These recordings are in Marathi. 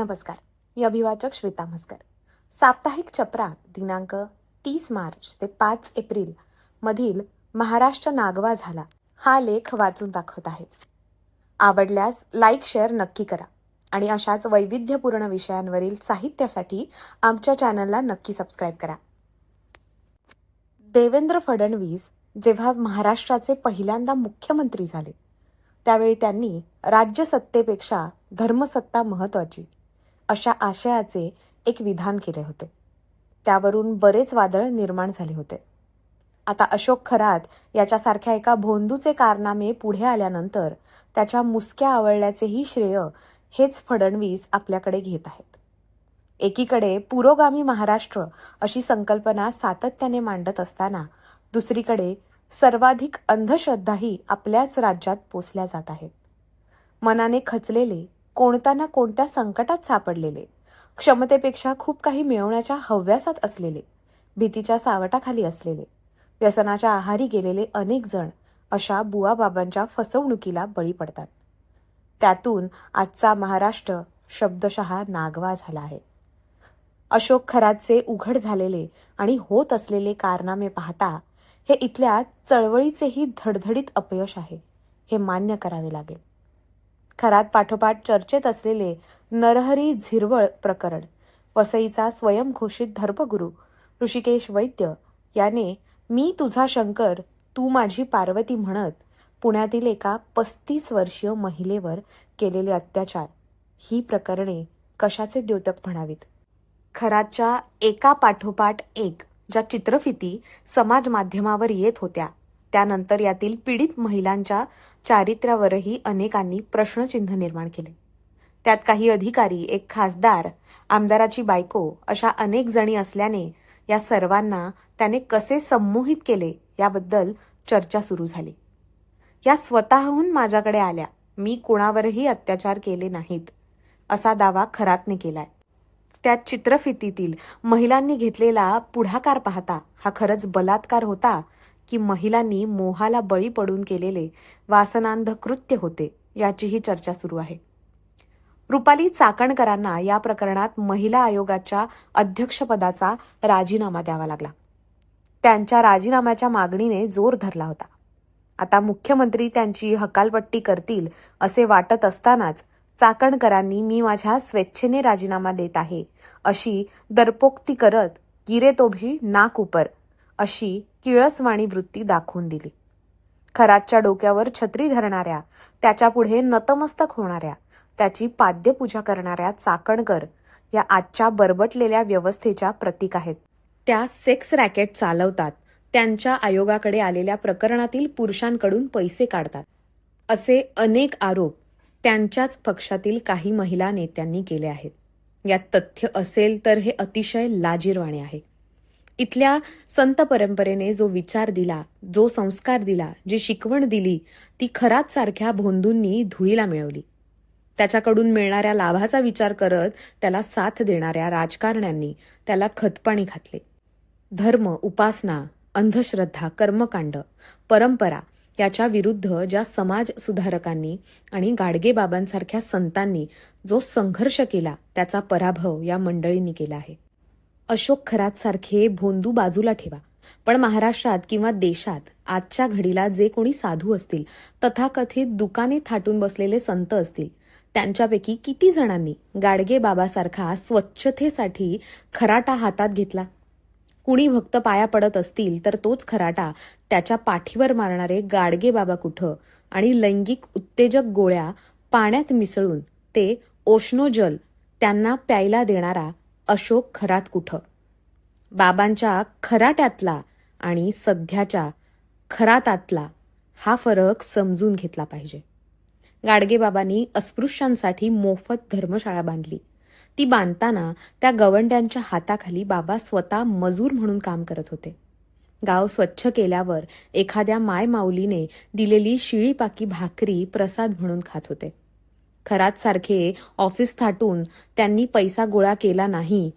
नमस्कार, मी अभिवाचक श्वेता म्हसकर. साप्ताहिक चपरा दिनांक 30 मार्च ते 5 एप्रिल मधील महाराष्ट्र नागवा झाला हा लेख वाचून दाखवत आहे. आवडल्यास लाईक शेअर नक्की करा आणि अशाच वैविध्यपूर्ण विषयांवरील साहित्यासाठी आमच्या चॅनलला नक्की सबस्क्राईब करा. देवेंद्र फडणवीस जेव्हा महाराष्ट्राचे पहिल्यांदा मुख्यमंत्री झाले त्यावेळी त्यांनी राज्यसत्तेपेक्षा धर्मसत्ता महत्वाची अशा आशयाचे एक विधान केले होते. त्यावरून बरेच वादळ निर्माण झाले होते. आता अशोक खरात याच्यासारख्या एका भोंदूचे कारनामे पुढे आल्यानंतर त्याच्या मुसक्या आवळल्याचेही श्रेय हेच फडणवीस आपल्याकडे घेत आहेत. एकीकडे पुरोगामी महाराष्ट्र अशी संकल्पना सातत्याने मांडत असताना दुसरीकडे सर्वाधिक अंधश्रद्धाही आपल्याच राज्यात पोसल्या जात आहेत. मनाने खचलेले, कोणत्या ना कोणत्या संकटात सापडलेले, क्षमतेपेक्षा खूप काही मिळवण्याच्या हव्यासात असलेले, भीतीच्या सावटाखाली असलेले, व्यसनाच्या आहारी गेलेले अनेक जण अशा बुवाबाबांच्या फसवणुकीला बळी पडतात. त्यातून आजचा महाराष्ट्र शब्दशः नागवा झाला आहे. अशोक खरातचे उघड झालेले आणि होत असलेले कारनामे पाहता हे इथल्या चळवळीचेही धडधडीत अपयश आहे हे मान्य करावे लागेल. खरात पाठोपाठ चर्चेत असलेले नरहरी झिरवळ प्रकरण, वसईचा स्वयंघोषित धर्मगुरू ऋषिकेश वैद्य याने मी तुझा शंकर तू माझी पार्वती म्हणत पुण्यातील एका 35 वर्षीय महिलेवर केलेले अत्याचार ही प्रकरणे कशाचे द्योतक म्हणावीत. खरातच्या एका पाठोपाठ एक ज्या चित्रफिती समाज माध्यमावर येत होत्या त्यानंतर यातील पीडित महिलांच्या चारित्र्यावरही अनेकांनी प्रश्नचिन्ह निर्माण केले. त्यात काही अधिकारी, एक खासदार, आमदाराची बायको अशा अनेक जणी असल्याने या सर्वांना त्याने कसे संमोहित केले याबद्दल चर्चा सुरू झाली. या स्वतःहून माझ्याकडे आल्या, मी कुणावरही अत्याचार केले नाहीत असा दावा खरातने केलाय. त्या चित्रफितीतील महिलांनी घेतलेला पुढाकार पाहता हा खरंच बलात्कार होता की महिलांनी मोहाला बळी पडून केलेले वासनांध कृत्य होते याचीही चर्चा सुरू आहे. रुपाली चाकणकरांना या प्रकरणात महिला आयोगाच्या अध्यक्षपदाचा राजीनामा द्यावा लागला. त्यांच्या राजीनाम्याच्या मागणीने जोर धरला होता. आता मुख्यमंत्री त्यांची हकालपट्टी करतील असे वाटत असतानाच चाकणकरांनी मी माझ्या स्वेच्छेने राजीनामा देत आहे अशी दरपोक्ती करत गिरे तो भी नाक उपर अशी किळसवाणी वृत्ती दाखवून दिली. खरातच्या डोक्यावर छत्री धरणाऱ्या, त्याच्यापुढे नतमस्तक होणाऱ्या, त्याची पाद्यपूजा करणाऱ्या चाकणकर या आजच्या बरबटलेल्या व्यवस्थेच्या प्रतीक आहेत. त्या सेक्स रॅकेट चालवतात, त्यांच्या आयोगाकडे आलेल्या प्रकरणातील पुरुषांकडून पैसे काढतात असे अनेक आरोप त्यांच्याच पक्षातील काही महिला नेत्यांनी केले आहेत. यात तथ्य असेल तर हे अतिशय लाजिरवाणे आहे. इथल्या संत परंपरेने जो विचार दिला, जो संस्कार दिला, जी शिकवण दिली ती खरात सारख्या भोंदूंनी धुळीला मिळवली. त्याच्याकडून मिळणाऱ्या लाभाचा विचार करत त्याला साथ देणाऱ्या राजकारण्यांनी त्याला खतपाणी घातले. धर्म, उपासना, अंधश्रद्धा, कर्मकांड, परंपरा याच्या विरुद्ध ज्या समाज सुधारकांनी आणि गाडगेबाबांसारख्या संतांनी जो संघर्ष केला त्याचा पराभव या मंडळींनी केला आहे. अशोक खरात सारखे भोंदू बाजूला ठेवा, पण महाराष्ट्रात किंवा देशात आजच्या घडीला जे कोणी साधू असतील, तथाकथित दुकाने थाटून बसलेले संत असतील, त्यांच्यापैकी किती जणांनी गाडगेबाबासारखा स्वच्छतेसाठी खराटा हातात घेतला? कुणी भक्त पाया पडत असतील तर तोच खराटा त्याच्या पाठीवर मारणारे गाडगेबाबा कुठं आणि लैंगिक उत्तेजक गोळ्या पाण्यात मिसळून ते ओशनोजल त्यांना प्यायला देणारा अशोक खरात कुठं? बाबांच्या खराट्यातला आणि सध्याच्या खरातातला हा फरक समजून घेतला पाहिजे. गाडगेबाबांनी अस्पृश्यांसाठी मोफत धर्मशाळा बांधली. ती बांधताना त्या गवंड्यांच्या हाताखाली बाबा स्वतः मजूर म्हणून काम करत होते. गाव स्वच्छ केल्यावर एखाद्या मायमाऊलीने दिलेली शिळीपाकी भाकरी प्रसाद म्हणून खात होते. खरात सारखे ऑफिस थाटून त्यांनी पैसा गोळा केला नाही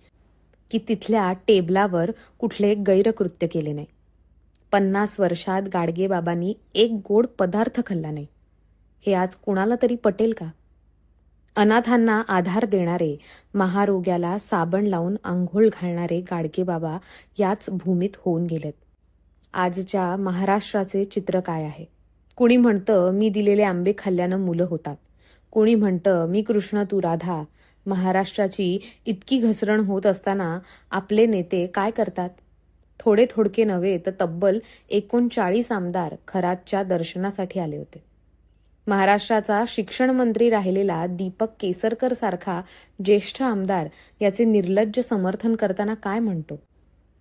की तिथल्या टेबलावर कुठले गैरकृत्य केले नाही. 50 वर्षात गाडगेबाबांनी एक गोड पदार्थ खाल्ला नाही. हे आज कुणाला तरी पटेल का? अनाथांना आधार देणारे, महारोग्याला साबण लावून आंघोळ घालणारे गाडगेबाबा याच भूमीत होऊन गेलेत. आजच्या महाराष्ट्राचे चित्र काय आहे? कुणी म्हणतं मी दिलेले आंबे खाल्ल्यानं मुलं होतात. कुणी म्हणतं मी कृष्ण तू राधा. महाराष्ट्राची इतकी घसरण होत असताना आपले नेते काय करतात? थोडे थोडके नव्हे तर तब्बल 39 आमदार खरातच्या दर्शनासाठी आले होते. महाराष्ट्राचा शिक्षण मंत्री राहिलेला दीपक केसरकर सारखा ज्येष्ठ आमदार याचे निर्लज्ज समर्थन करताना काय म्हणतो?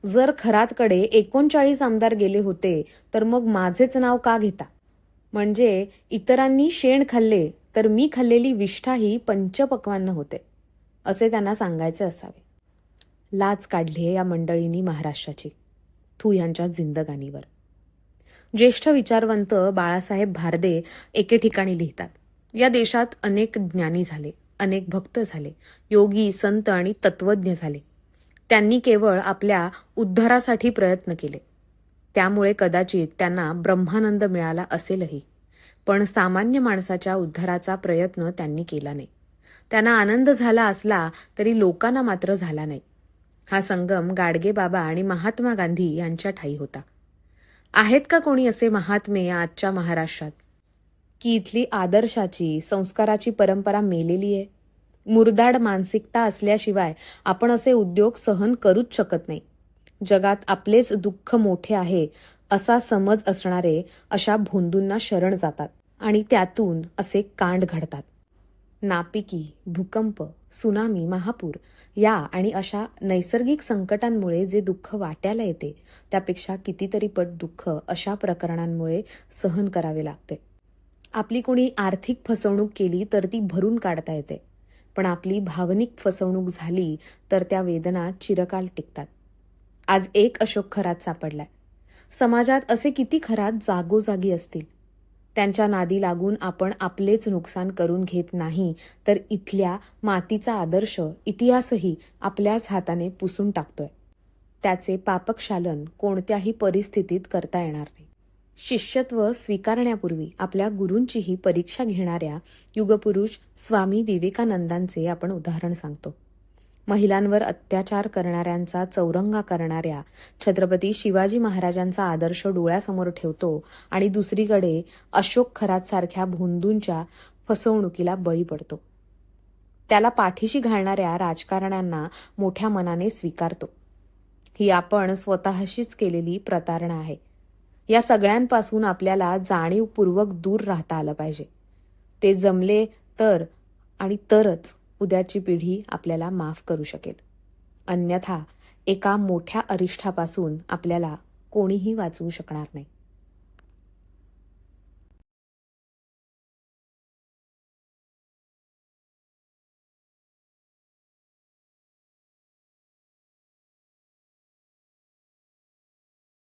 जर खरातकडे 39 आमदार गेले होते तर मग माझेच नाव का घेता? म्हणजे इतरांनी शेण खाल्ले तर मी खाल्लेली विष्ठाही पंचपक्वान्न होते, असे त्यांना सांगायचे असावे. लाज काढली या मंडळींनी महाराष्ट्राची, थू यांच्या जिंदगानीवर. ज्येष्ठ विचारवंत बाळासाहेब भारदे एके ठिकाणी लिहितात, या देशात अनेक ज्ञानी झाले, अनेक भक्त झाले, योगी, संत आणि तत्वज्ञ झाले. त्यांनी केवळ आपल्या उद्धारासाठी प्रयत्न केले. त्यामुळे कदाचित त्यांना ब्रह्मानंद मिळाला असेलही. पण सामान्य माणसाच्या उद्धाराचा प्रयत्न त्यांनी केला नाही. त्यांना आनंद झाला असला तरी लोकांना मात्र झाला नाही. हा संगम गाडगेबाबा आणि महात्मा गांधी यांच्या ठायी होता. आहेत का कोणी असे महात्मे आजच्या महाराष्ट्रात की इथली आदर्शाची, संस्काराची परंपरा मेलेली आहे? मुरदाड मानसिकता असल्याशिवाय आपण असे उद्योग सहन करूच शकत नाही. जगात आपलेच दुःख मोठे आहे असा समज असणारे अशा भोंदूंना शरण जातात आणि त्यातून असे कांड घडतात. नापिकी, भूकंप, सुनामी, महापूर या आणि अशा नैसर्गिक संकटांमुळे जे दुःख वाट्याला येते त्यापेक्षा कितीतरी पट दुःख अशा प्रकरणांमुळे सहन करावे लागते. आपली कोणी आर्थिक फसवणूक केली तर ती भरून काढता येते, पण आपली भावनिक फसवणूक झाली तर त्या वेदना चिरकाल टिकतात. आज एक अशोक खरात सापडलाय. समाजात असे किती खरात जागोजागी असतील. त्यांच्या नादी लागून आपण आपलेच नुकसान करून घेत नाही तर इथल्या मातीचा आदर्श, इतिहासही आपल्याच हाताने पुसून टाकतोय. त्याचे पापक्षालन कोणत्याही परिस्थितीत करता येणार नाही. शिष्यत्व स्वीकारण्यापूर्वी आपल्या गुरूंचीही परीक्षा घेणाऱ्या युगपुरुष स्वामी विवेकानंदांचे आपण उदाहरण सांगतो. महिलांवर अत्याचार करणाऱ्यांचा चौरंगा करणाऱ्या छत्रपती शिवाजी महाराजांचा आदर्श डोळ्यासमोर ठेवतो आणि दुसरीकडे अशोक खरात सारख्या भोंदूंच्या फसवणुकीला बळी पडतो. त्याला पाठीशी घालणाऱ्या राजकारण्यांना मोठ्या मनाने स्वीकारतो. ही आपण स्वतःशीच केलेली प्रतारणा आहे. या सगळ्यांपासून आपल्याला जाणीवपूर्वक दूर राहता आलं पाहिजे. ते जमले तर आणि तरच उद्याची पिढी आपल्याला माफ करू शकेल. अन्यथा एका मोठ्या अरिष्ठापासून आपल्याला कोणीही वाचवू शकणार नाही.